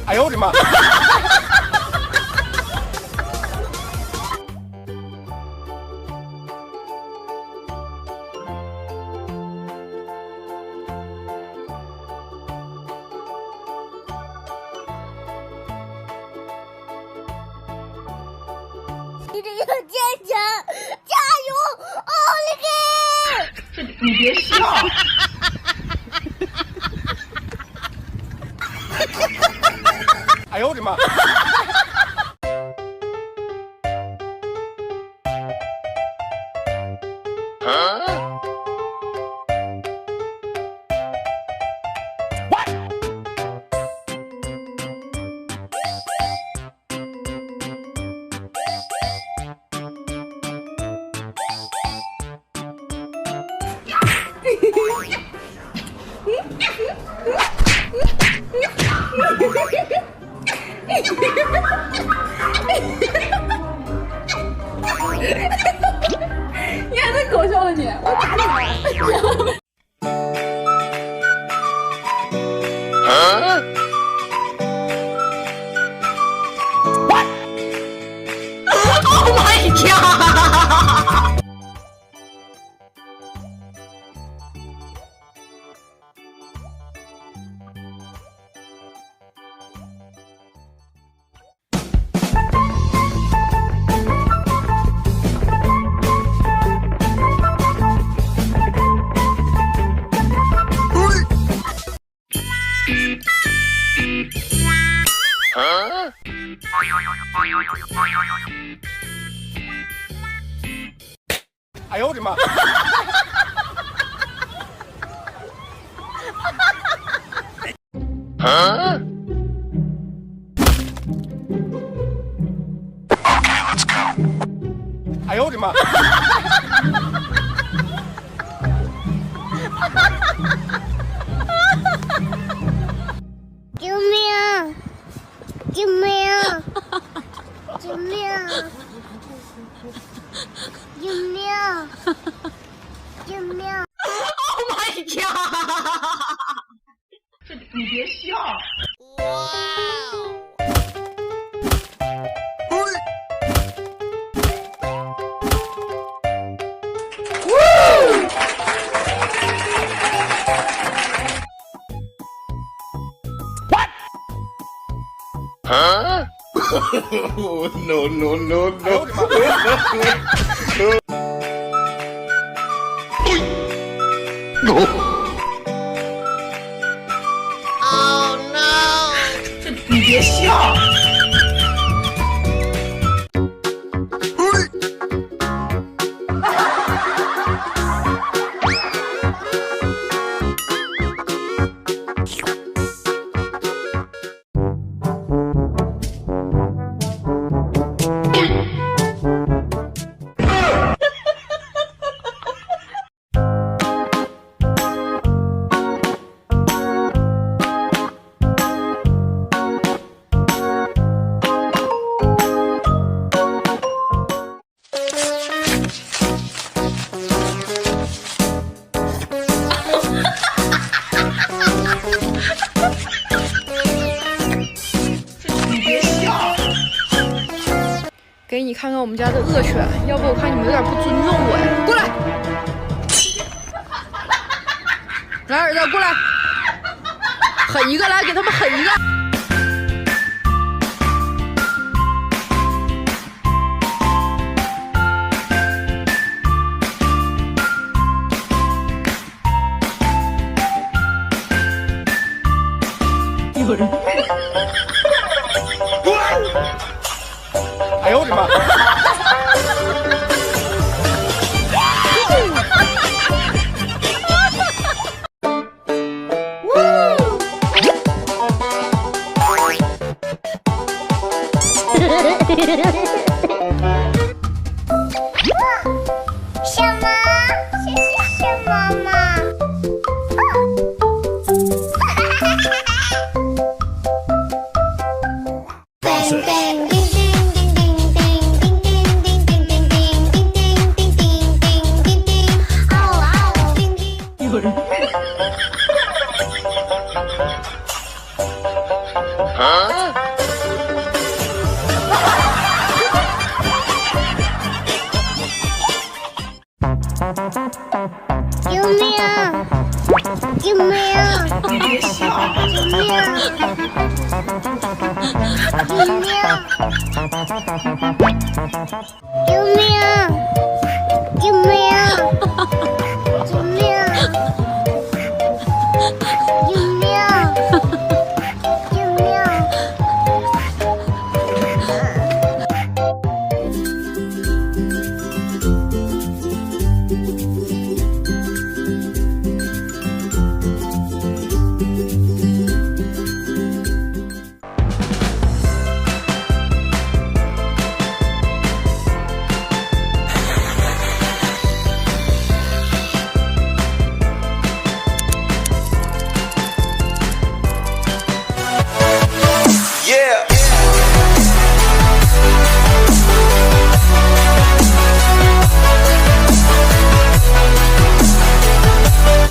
哎呦我的妈！你得要坚强，加油，奥利给！你别笑。哎呦我的妈！你还真搞笑了你！我打你了！Oh my god！ 哎呦我的妈！哎呦我的妈！救命！救命！救命！救命！救命 ！Oh my god！ 你别笑。No no no no！ ！Oh no！ 你别笑。给你看看我们家的恶犬，要不我看你们有点不尊重我呀！过来，来儿子，过来，狠一个，来给他们狠一个。有人。哎呦我的妈！什么？这是什么吗？救命！救命！你别笑。救命！救命！救命！